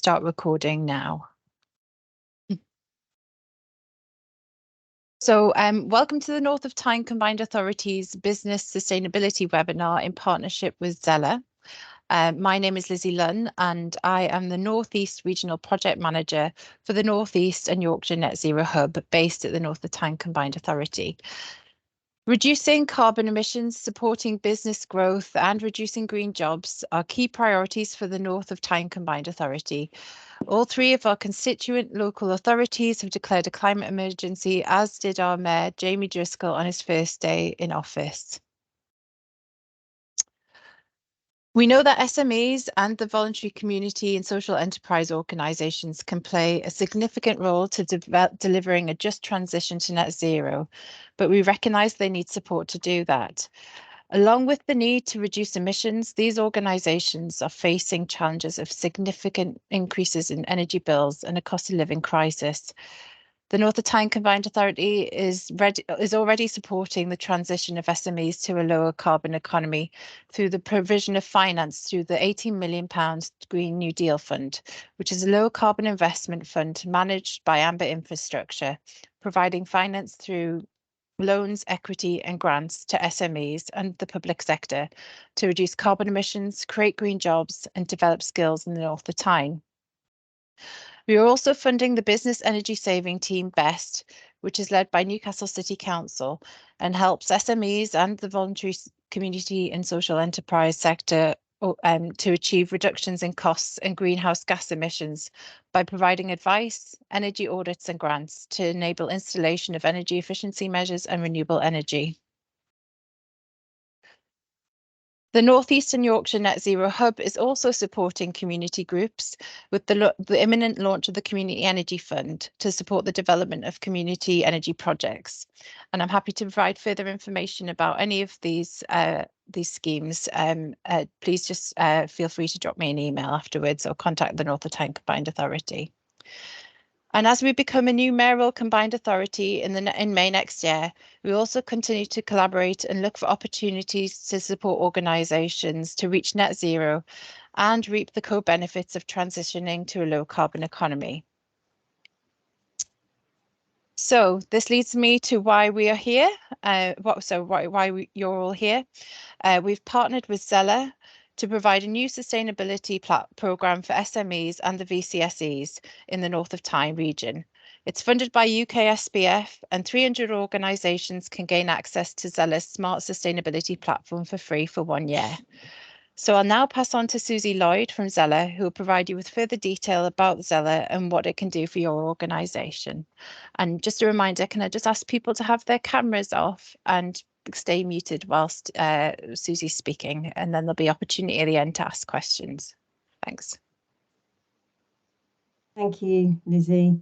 start recording now. So welcome to the North of Tyne Combined Authorities Business Sustainability webinar in partnership with Zellar. My name is Lizzie Lunn and I am the North East Regional Project Manager for the North East and Yorkshire Net Zero Hub based at the North of Tyne Combined Authority. Reducing carbon emissions, supporting business growth and reducing green jobs are key priorities for the North of Tyne Combined Authority. All three of our constituent local authorities have declared a climate emergency, as did our Mayor, Jamie Driscoll, on his first day in office. We know that SMEs and the voluntary community and social enterprise organisations can play a significant role to delivering a just transition to net zero, but we recognise they need support to do that. Along with the need to reduce emissions, these organisations are facing challenges of significant increases in energy bills and a cost of living crisis. The North of Tyne Combined Authority is already supporting the transition of SMEs to a lower carbon economy through the provision of finance through the £18 million Green New Deal Fund, which is a low carbon investment fund managed by Amber Infrastructure, providing finance through loans, equity and grants to SMEs and the public sector to reduce carbon emissions, create green jobs and develop skills in the North of Tyne. We are also funding the Business Energy Saving Team BEST, which is led by Newcastle City Council and helps SMEs and the voluntary community and social enterprise sector to achieve reductions in costs and greenhouse gas emissions by providing advice, energy audits and grants to enable installation of energy efficiency measures and renewable energy. The North East and Yorkshire Net Zero Hub is also supporting community groups with the imminent launch of the Community Energy Fund to support the development of community energy projects. And I'm happy to provide further information about any of these schemes. Please just feel free to drop me an email afterwards or contact the North of Tyne Combined Authority. And as we become a new mayoral combined authority in May next year, we also continue to collaborate and look for opportunities to support organisations to reach net zero and reap the co-benefits of transitioning to a low carbon economy. So this leads me to why we are here. Why you're all here. We've partnered with Zellar to provide a new sustainability programme for SMEs and the VCSEs in the North of Tyne region. It's funded by UK SPF and 300 organisations can gain access to Zellar's smart sustainability platform for free for 1 year. So I'll now pass on to Susie Lloyd from Zellar, who will provide you with further detail about Zellar and what it can do for your organisation. And just a reminder, can I just ask people to have their cameras off and stay muted whilst Susie's speaking, and then there'll be opportunity at the end to ask questions. Thanks. Thank you, Lizzie.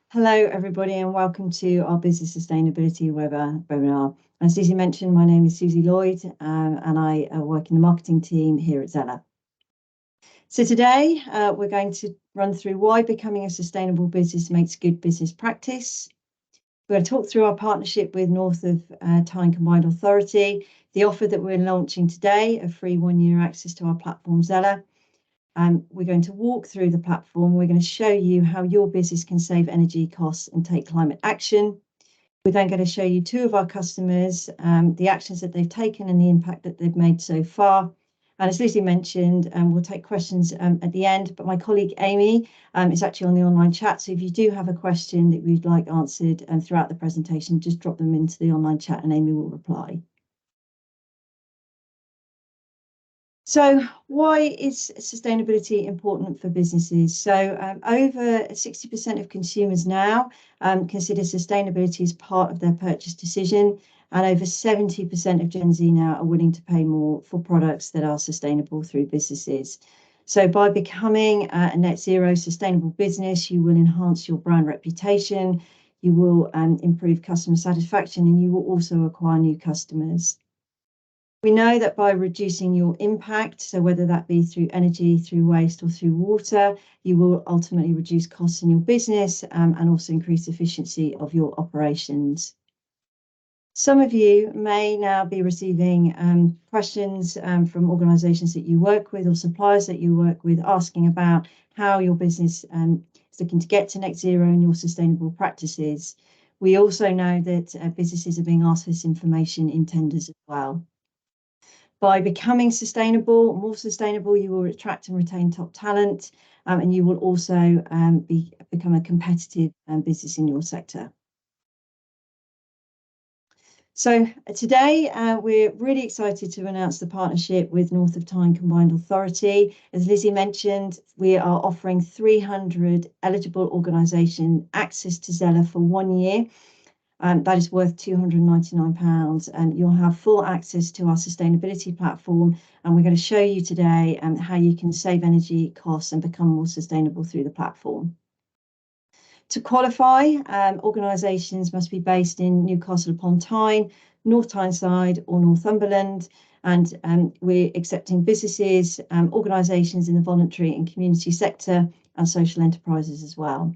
Hello, everybody, and welcome to our Business Sustainability webinar. As Lizzie mentioned, my name is Susie Lloyd, and I work in the marketing team here at Zellar. So today, we're going to run through why becoming a sustainable business makes good business practice. We're going to talk through our partnership with North of Tyne Combined Authority, the offer that we're launching today of free 1 year access to our platform Zellar. We're going to walk through the platform. We're going to show you how your business can save energy costs and take climate action. We're then going to show you two of our customers, the actions that they've taken and the impact that they've made so far. And as Lizzie mentioned, we'll take questions at the end, but my colleague Amy is actually on the online chat. So if you do have a question that we'd like answered throughout the presentation, just drop them into the online chat and Amy will reply. So why is sustainability important for businesses? So over 60% of consumers now consider sustainability as part of their purchase decision. And over 70% of Gen Z now are willing to pay more for products that are sustainable through businesses. So by becoming a net zero sustainable business, you will enhance your brand reputation, you will improve customer satisfaction, and you will also acquire new customers. We know that by reducing your impact, so whether that be through energy, through waste or through water, you will ultimately reduce costs in your business and also increase efficiency of your operations. Some of you may now be receiving questions from organisations that you work with or suppliers that you work with asking about how your business is looking to get to net zero and your sustainable practices. We also know that businesses are being asked for this information in tenders as well. By becoming more sustainable, you will attract and retain top talent, and you will also become a competitive business in your sector. So today we're really excited to announce the partnership with North of Tyne Combined Authority. As Lizzie mentioned, we are offering 300 eligible organisations access to Zellar for 1 year. That is worth £299, and you'll have full access to our sustainability platform. And we're going to show you today how you can save energy costs and become more sustainable through the platform. To qualify, organisations must be based in Newcastle upon Tyne, North Tyneside or Northumberland, and we're accepting businesses, organisations in the voluntary and community sector and social enterprises as well.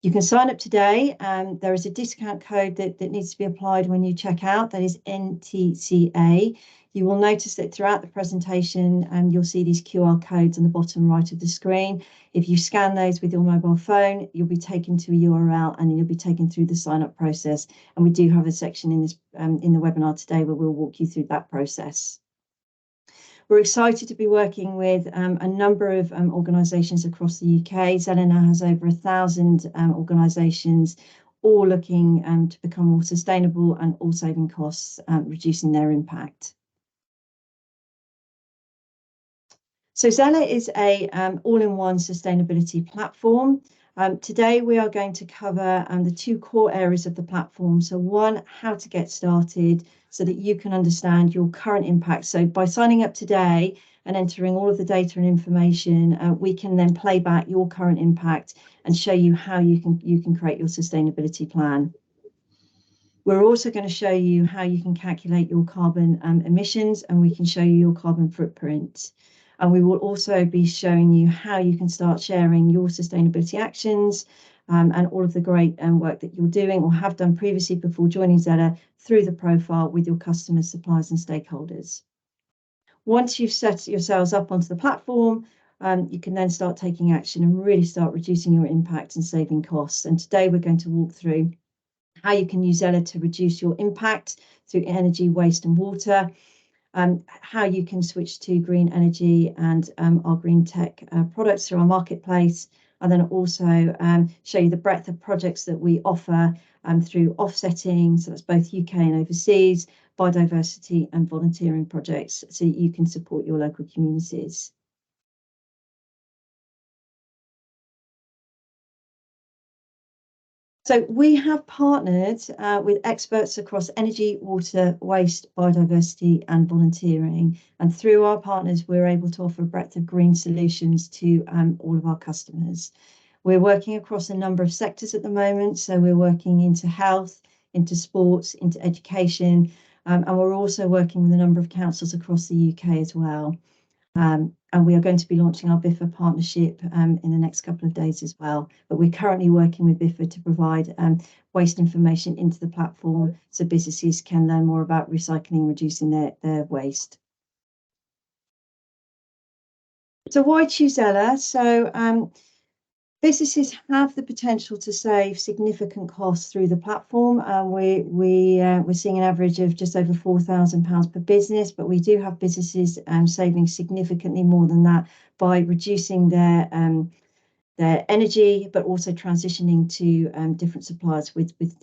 You can sign up today. There is a discount code that needs to be applied when you check out. That is NTCA. You will notice that throughout the presentation, you'll see these QR codes on the bottom right of the screen. If you scan those with your mobile phone, you'll be taken to a URL and you'll be taken through the sign-up process. And we do have a section in this in the webinar today where we'll walk you through that process. We're excited to be working with a number of organisations across the UK. Zellar now has over 1,000 organisations, all looking to become more sustainable and all saving costs, reducing their impact. So Zellar is a all-in-one sustainability platform. Today we are going to cover the two core areas of the platform. So one, how to get started so that you can understand your current impact. So by signing up today and entering all of the data and information, we can then play back your current impact and show you how you can create your sustainability plan. We're also going to show you how you can calculate your carbon emissions, and we can show you your carbon footprint. And we will also be showing you how you can start sharing your sustainability actions and all of the great work that you're doing or have done previously before joining Zellar through the profile with your customers, suppliers and stakeholders. Once you've set yourselves up onto the platform, you can then start taking action and really start reducing your impact and saving costs. And today we're going to walk through how you can use Zellar to reduce your impact through energy, waste and water, how you can switch to green energy and our green tech products through our marketplace, and then also show you the breadth of projects that we offer through offsetting, so that's both UK and overseas, biodiversity and volunteering projects, so you can support your local communities. So we have partnered with experts across energy, water, waste, biodiversity and volunteering. And through our partners, we're able to offer a breadth of green solutions to all of our customers. We're working across a number of sectors at the moment. So we're working into health, into sports, into education, and we're also working with a number of councils across the UK as well. And we are going to be launching our BIFA partnership in the next couple of days as well. But we're currently working with BIFA to provide waste information into the platform so businesses can learn more about recycling, reducing their waste. So why choose Zellar? So businesses have the potential to save significant costs through the platform. We're seeing an average of just over £4,000 per business, but we do have businesses saving significantly more than that by reducing their energy, but also transitioning to different suppliers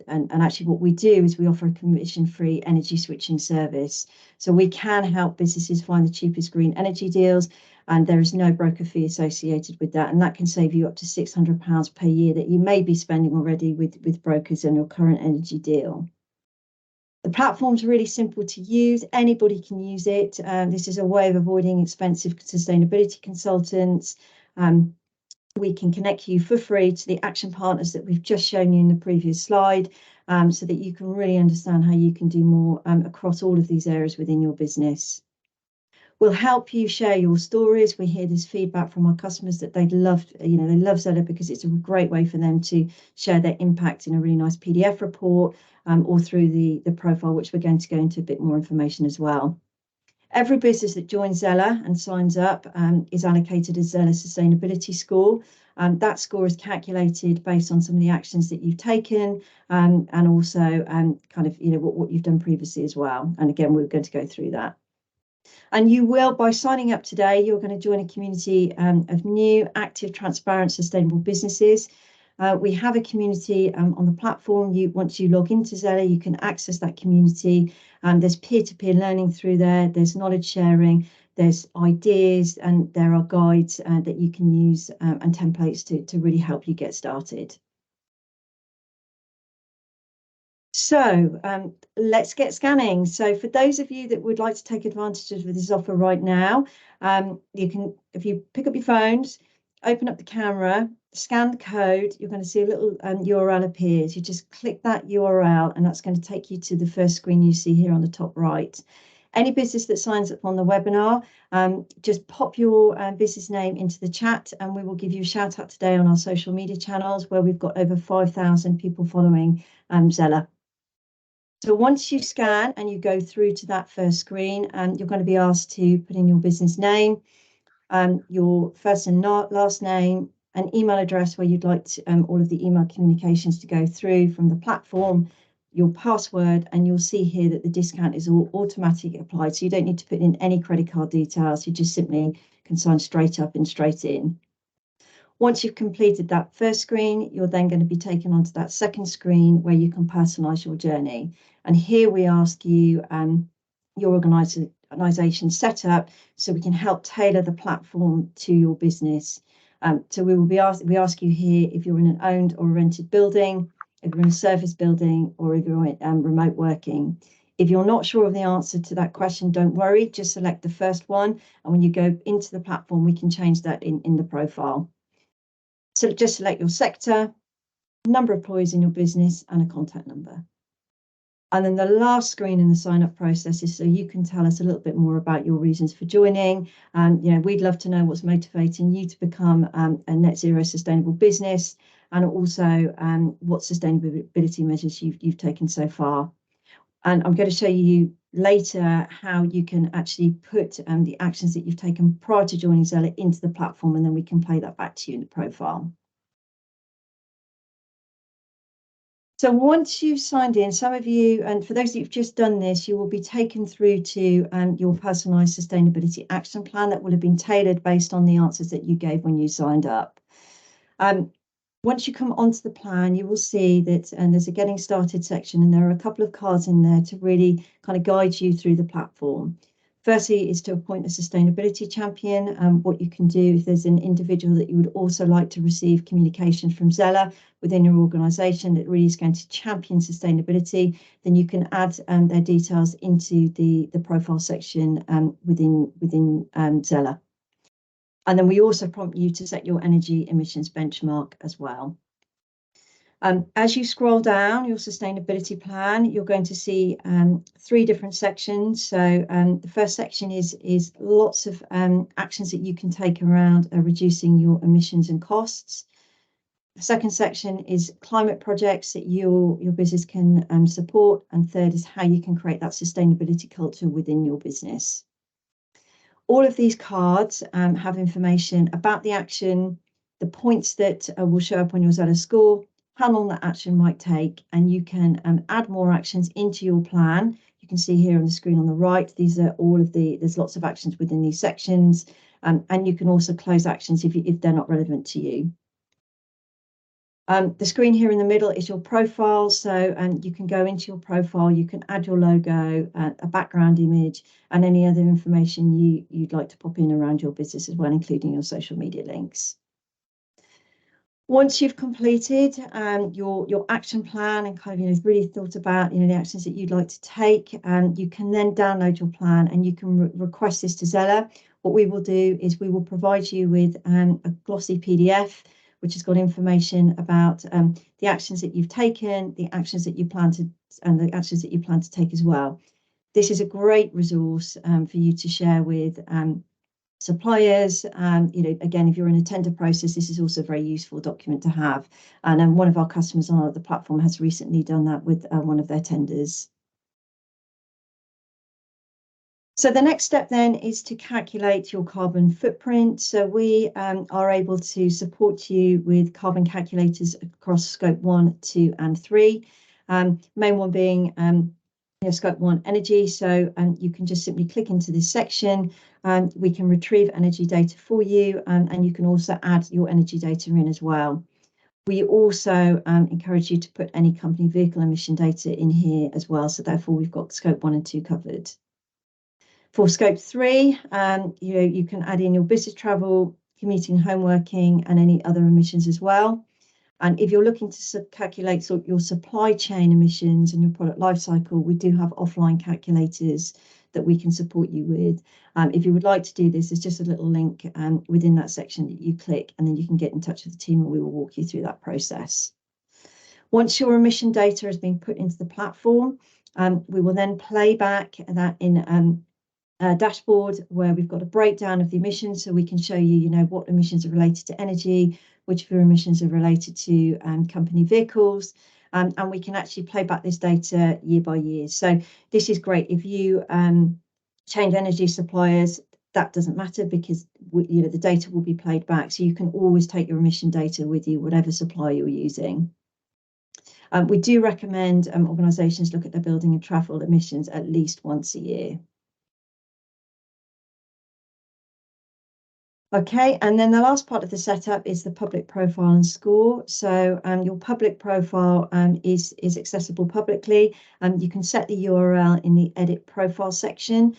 and actually what we do is we offer a commission-free energy switching service. So we can help businesses find the cheapest green energy deals, and there is no broker fee associated with that. And that can save you up to £600 per year that you may be spending already with brokers on your current energy deal. The platform's really simple to use. Anybody can use it. This is a way of avoiding expensive sustainability consultants. We can connect you for free to the action partners that we've just shown you in the previous slide, so that you can really understand how you can do more across all of these areas within your business. We'll help you share your stories. We hear this feedback from our customers that they love Zellar because it's a great way for them to share their impact in a really nice PDF report, or through the profile, which we're going to go into a bit more information as well. Every business that joins Zellar and signs up is allocated a Zellar sustainability score. That score is calculated based on some of the actions that you've taken, and also what you've done previously as well. And again, we're going to go through that. And you will, by signing up today, you're going to join a community of new, active, transparent, sustainable businesses. We have a community on the platform. Once you log into Zellar, you can access that community. There's peer-to-peer learning through there. There's knowledge sharing. There's ideas, and there are guides that you can use, and templates to really help you get started. So let's get scanning. So for those of you that would like to take advantage of this offer right now, you can, if you pick up your phones, open up the camera, scan the code, you're going to see a little URL appears. You just click that URL, and that's going to take you to the first screen you see here on the top right. Any business that signs up on the webinar, just pop your business name into the chat, and we will give you a shout out today on our social media channels, where we've got over 5,000 people following Zellar. So once you scan and you go through to that first screen, you're going to be asked to put in your business name, your first and last name, an email address where you'd like all of the email communications to go through from the platform, your password, and you'll see here that the discount is all automatically applied. So you don't need to put in any credit card details. You just simply can sign straight up and straight in. Once you've completed that first screen, you're then going to be taken onto that second screen where you can personalize your journey. And here we ask you your organization setup, so we can help tailor the platform to your business. So we ask you here if you're in an owned or rented building, if you're in a service building, or if you're remote working. If you're not sure of the answer to that question, don't worry, just select the first one. And when you go into the platform, we can change that in the profile. So just select your sector, number of employees in your business, and a contact number. And then the last screen in the sign up process is so you can tell us a little bit more about your reasons for joining. We'd love to know what's motivating you to become a net zero sustainable business, and also what sustainability measures you've taken so far. And I'm going to show you later how you can actually put the actions that you've taken prior to joining Zellar into the platform, and then we can play that back to you in the profile. So once you've signed in, some of you, and for those that you've just done this, you will be taken through to your personalised sustainability action plan that will have been tailored based on the answers that you gave when you signed up. Once you come onto the plan, you will see that, and there's a getting started section, and there are a couple of cards in there to really kind of guide you through the platform. Firstly is to appoint a sustainability champion. What you can do if there's an individual that you would also like to receive communications from Zellar within your organisation that really is going to champion sustainability, then you can add their details into the profile section within Zellar. And then we also prompt you to set your energy emissions benchmark as well. As you scroll down your sustainability plan, you're going to see 3 different sections. So the first section is lots of actions that you can take around reducing your emissions and costs. The second section is climate projects that your business can support. And third is how you can create that sustainability culture within your business. All of these cards have information about the action, the points that will show up on your Zellar score, how long that action might take, and you can add more actions into your plan. You can see here on the screen on the right, these are all of there's lots of actions within these sections, and you can also close actions if they're not relevant to you. The screen here in the middle is your profile, so you can go into your profile, you can add your logo, a background image, and any other information you'd like to pop in around your business as well, including your social media links. Once you've completed your action plan and kind of really thought about the actions that you'd like to take, you can then download your plan and you can request this to Zellar. What we will do is we will provide you with a glossy PDF which has got information about the actions that you've taken, the actions that you plan to, and the actions that you plan to take as well. this is a great resource for you to share with suppliers. Again, if you're in a tender process, this is also a very useful document to have. And one of our customers on the platform has recently done that with one of their tenders. So the next step then is to calculate your carbon footprint. So we are able to support you with carbon calculators across scope 1, 2, and 3. Main one being scope 1 energy. So you can just simply click into this section and we can retrieve energy data for you, and you can also add your energy data in as well. We also encourage you to put any company vehicle emission data in here as well. So therefore we've got scope 1 and 2 covered. For scope 3, you can add in your business travel, commuting, home working, and any other emissions as well. And if you're looking to calculate your supply chain emissions and your product life cycle, we do have offline calculators that we can support you with. If you would like to do this, there's just a little link within that section that you click, and then you can get in touch with the team and we will walk you through that process. Once your emission data has been put into the platform, we will then play back that in dashboard where we've got a breakdown of the emissions, so we can show you, what emissions are related to energy, which of your emissions are related to company vehicles, and we can actually play back this data year by year. So this is great if you change energy suppliers. That doesn't matter because the data will be played back, so you can always take your emission data with you, whatever supply you're using. We do recommend organisations look at their building and travel emissions at least once a year. Okay, and then the last part of the setup is the public profile and score. So your public profile is accessible publicly. You can set the URL in the edit profile section.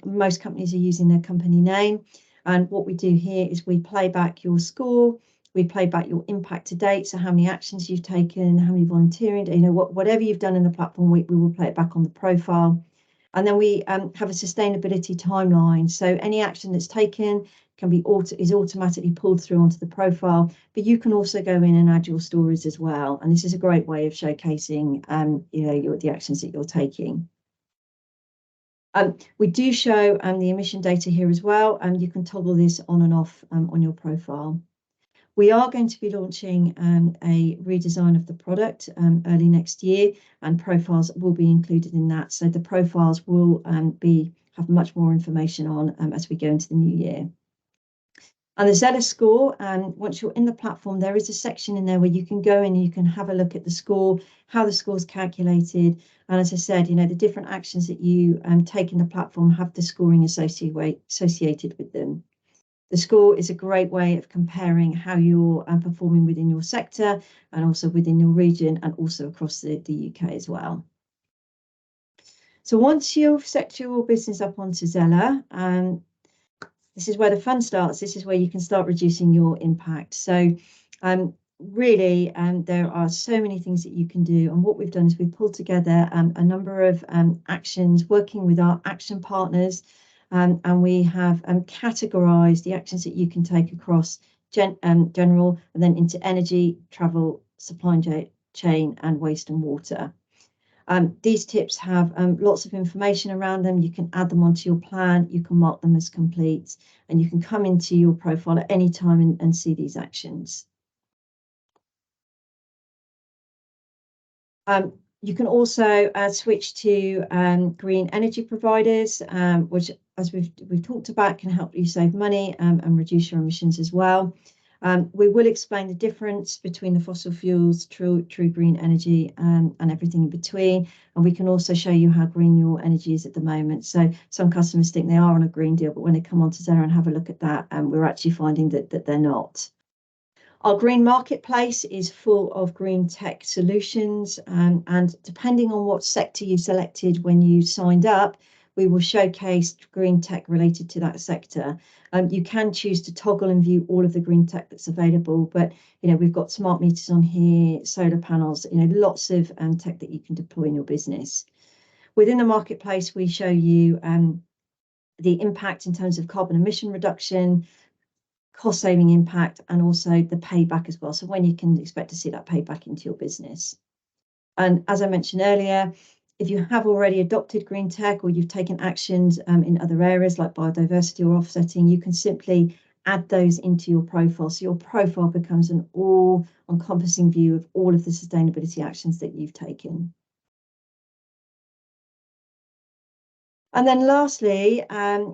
Most companies are using their company name. And what we do here is we play back your score. We play back your impact to date. So how many actions you've taken, how many volunteering, whatever you've done in the platform, we will play it back on the profile. And then we have a sustainability timeline. So any action that's taken is automatically pulled through onto the profile, but you can also go in and add your stories as well. And this is a great way of showcasing, the actions that you're taking. We do show the emission data here as well, and you can toggle this on and off on your profile. We are going to be launching a redesign of the product early next year, and profiles will be included in that. So the profiles will have much more information on as we go into the new year. And the Zellar score, once you're in the platform, there is a section in there where you can go in and you can have a look at the score, how the score is calculated. And as I said, the different actions that you take in the platform have the scoring associated with them. The score is a great way of comparing how you're performing within your sector and also within your region and also across the UK as well. So once you've set your business up onto Zellar, this is where the fun starts. This is where you can start reducing your impact. So really, there are so many things that you can do. And what we've done is we've pulled together a number of actions working with our action partners. And we have categorised the actions that you can take across general and then into energy, travel, supply chain and waste and water. These tips have lots of information around them. You can add them onto your plan, you can mark them as complete, and you can come into your profile at any time and see these actions. You can also switch to green energy providers, which, as we've talked about, can help you save money and reduce your emissions as well. We will explain the difference between the fossil fuels, true green energy, and everything in between. And we can also show you how green your energy is at the moment. So some customers think they are on a green deal, but when they come onto Zellar and have a look at that, we're actually finding that they're not. Our green marketplace is full of green tech solutions, and depending on what sector you selected when you signed up, we will showcase green tech related to that sector. You can choose to toggle and view all of the green tech that's available, but we've got smart meters on here, solar panels, lots of tech that you can deploy in your business. Within the marketplace, we show you the impact in terms of carbon emission reduction, cost saving impact, and also the payback as well. So when you can expect to see that payback into your business. And as I mentioned earlier, If you have already adopted green tech or you've taken actions in other areas like biodiversity or offsetting, you can simply add those into your profile. So your profile becomes an all-encompassing view of all of the sustainability actions that you've taken. And then lastly,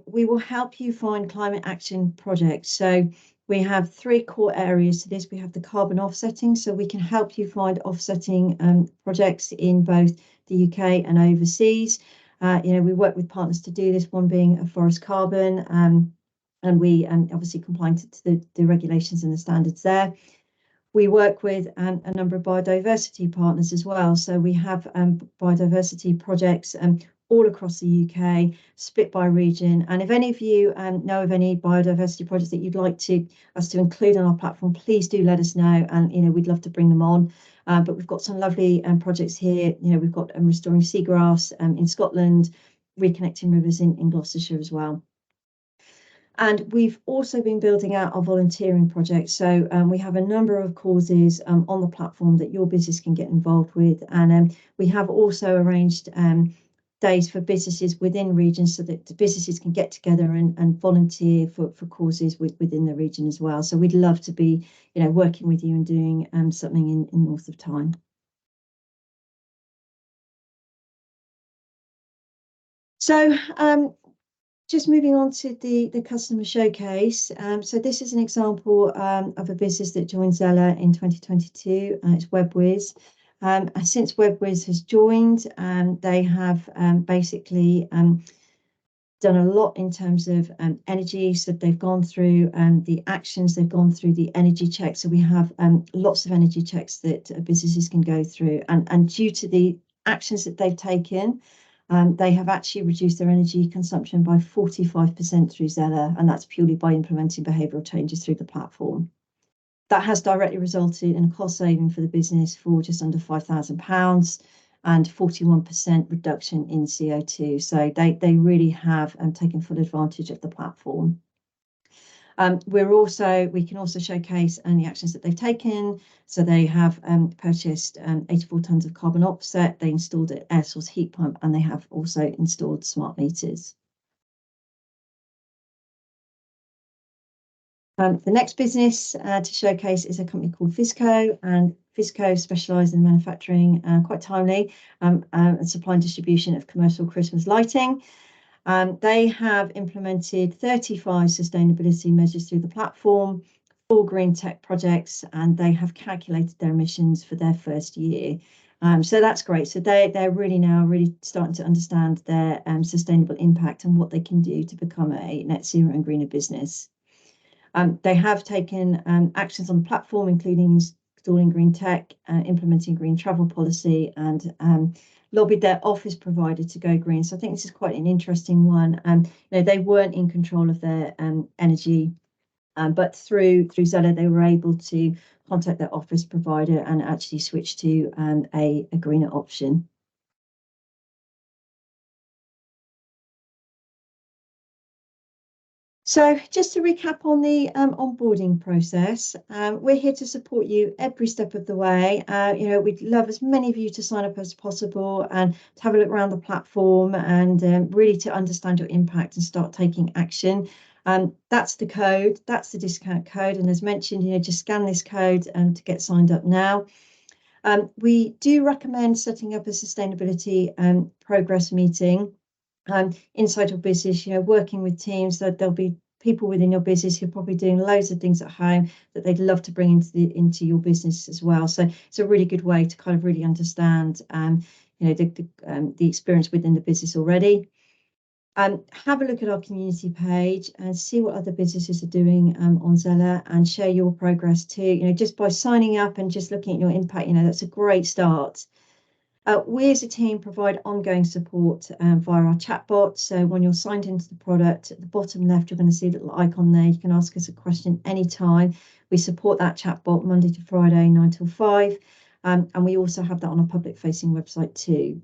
we will help you find climate action projects. So we have 3 core areas to this. We have the carbon offsetting, so we can help you find offsetting projects in both the UK and overseas. We work with partners to do this, one being a Forest Carbon, and we obviously complying to the regulations and the standards there. We work with a number of biodiversity partners as well. So we have biodiversity projects all across the UK, split by region. And if any of you know of any biodiversity projects that you'd like us to include on our platform, please do let us know. And we'd love to bring them on. But we've got some lovely projects here. We've got restoring seagrass in Scotland, reconnecting rivers in Gloucestershire as well. And we've also been building out our volunteering projects. So we have a number of causes on the platform that your business can get involved with. And we have also arranged days for businesses within regions so that the businesses can get together and volunteer for causes within the region as well. So we'd love to be working with you and doing something in north of Tyne. So just moving on to the customer showcase. So this is an example of a business that joined Zellar in 2022. It's WebWiz. Since WebWiz has joined, they have basically done a lot in terms of energy. So they've gone through the actions, they've gone through the energy checks. So we have lots of energy checks that businesses can go through. And due to the actions that they've taken, they have actually reduced their energy consumption by 45% through Zellar, and that's purely by implementing behavioural changes through the platform. That has directly resulted in a cost saving for the business for just under £5,000 and 41% reduction in CO2. So they really have taken full advantage of the platform. We can also showcase the actions that they've taken. So they have purchased 84 tonnes of carbon offset. They installed an air source heat pump, and they have also installed smart meters. The next business to showcase is a company called Fisco, and Fisco specialise in manufacturing, quite timely, and supply and distribution of commercial Christmas lighting. They have implemented 35 sustainability measures through the platform, 4 green tech projects, and they have calculated their emissions for their first year. So that's great. So they're really starting to understand their sustainable impact and what they can do to become a net zero and greener business. They have taken actions on the platform, including installing green tech, implementing green travel policy, and lobbied their office provider to go green. So I think this is quite an interesting one. They weren't in control of their energy, but through Zellar, they were able to contact their office provider and actually switch to a greener option. So just to recap on the onboarding process, we're here to support you every step of the way. We'd love as many of you to sign up as possible and to have a look around the platform and really to understand your impact and start taking action. That's the code, that's the discount code. And as mentioned, just scan this code to get signed up now. We do recommend setting up a sustainability progress meeting. Inside your business, working with teams, that there'll be people within your business who are probably doing loads of things at home that they'd love to bring into your business as well. So it's a really good way to kind of really understand, the experience within the business already. Have a look at our community page and see what other businesses are doing on Zellar, and share your progress too. Just by signing up and just looking at your impact, that's a great start. We as a team provide ongoing support via our chatbot. So when you're signed into the product, at the bottom left, you're going to see a little icon there. You can ask us a question anytime. We support that chatbot Monday to Friday, 9 till 5. And we also have that on our public-facing website too.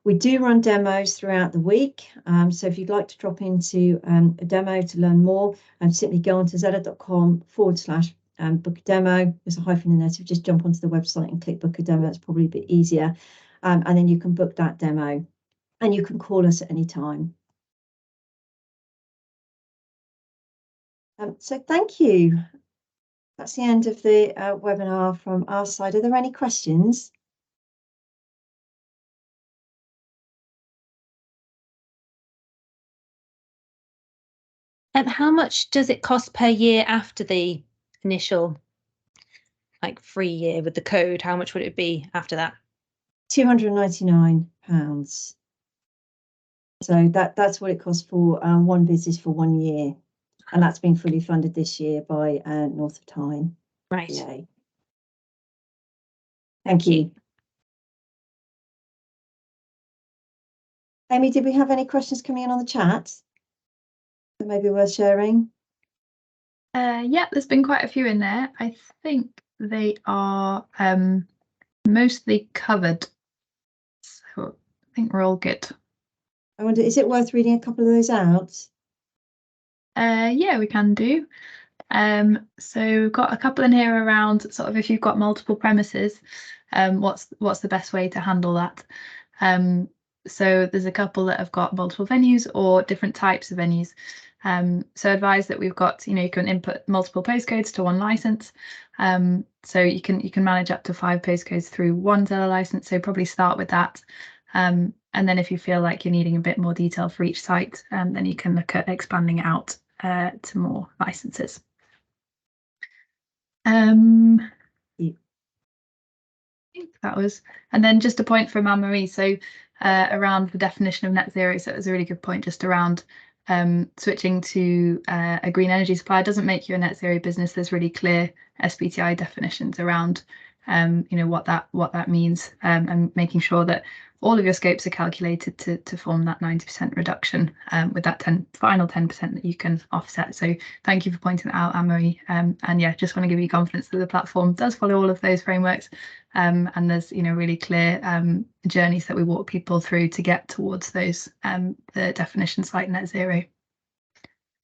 We do run demos throughout the week. So if you'd like to drop into a demo to learn more, simply go onto zellar.com/book a demo. There's a hyphen in there, so just jump onto the website and click book a demo. That's probably a bit easier. and then you can book that demo, and you can call us at any time. So thank you. That's the end of the webinar from our side. Are there any questions? And how much does it cost per year after the initial free year with the code? How much would it be after that? £299. So that's what it costs for one business for 1 year, and that's been fully funded this year by North of Tyne. Right. Yeah. Thank you. Amy, did we have any questions coming in on the chat that may be worth sharing? Yeah, there's been quite a few in there. I think they are mostly covered, so I think we're all good. I wonder, is it worth reading a couple of those out? Yeah, we can do. So we've got a couple in here around sort of if you've got multiple premises, what's the best way to handle that? So there's a couple that have got multiple venues or different types of venues. So advise that we've got, you can input multiple postcodes to one license. So you can manage up to 5 postcodes through one Zellar license. So probably start with that. And then if you feel like you're needing a bit more detail for each site, then you can look at expanding it out to more licenses. I think that was, and then just a point from Anne-Marie. So around the definition of net zero. So it was a really good point just around switching to a green energy supplier doesn't make you a net zero business. There's really clear SBTi definitions around what that means, and making sure that all of your scopes are calculated to form that 90% reduction, with that final 10% that you can offset. So thank you for pointing that out, Anne-Marie. And yeah, just want to give you confidence that the platform does follow all of those frameworks, and there's really clear journeys that we walk people through to get towards those the definitions like net zero.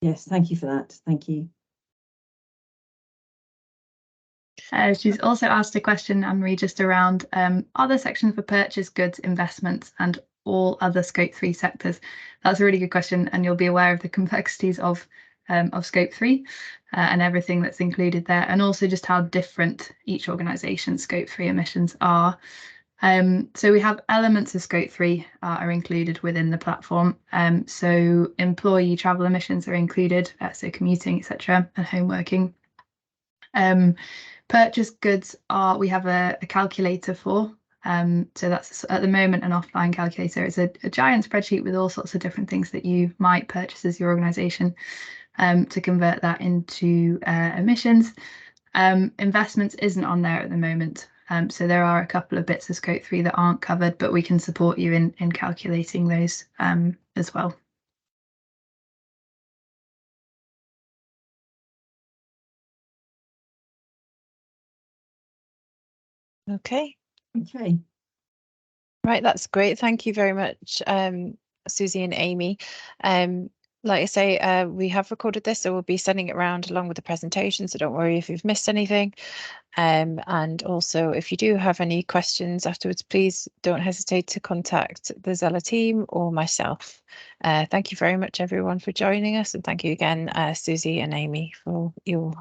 Yes, thank you for that. Thank you. She's also asked a question, Anne-Marie, just around other sections for purchase, goods, investments, and all other Scope 3 sectors. That's a really good question, and you'll be aware of the complexities of Scope 3 and everything that's included there, and also just how different each organisation's Scope 3 emissions are. So we have elements of Scope 3 are included within the platform. So employee travel emissions are included, so commuting, etc., and home working. Purchase goods we have a calculator for. So that's at the moment an offline calculator. It's a giant spreadsheet with all sorts of different things that you might purchase as your organisation, to convert that into emissions. Investments isn't on there at the moment. So there are a couple of bits of Scope 3 that aren't covered, but we can support you in calculating those as well. Okay. Okay. Right, that's great. Thank you very much, Susie and Amy. Like I say, we have recorded this, so we'll be sending it around along with the presentation, so don't worry if you've missed anything. And also, if you do have any questions afterwards, please don't hesitate to contact the Zellar team or myself. Thank you very much, everyone, for joining us, and thank you again, Susie and Amy, for your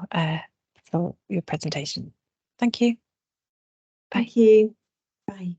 presentation. Thank you. Bye. Thank you. Bye.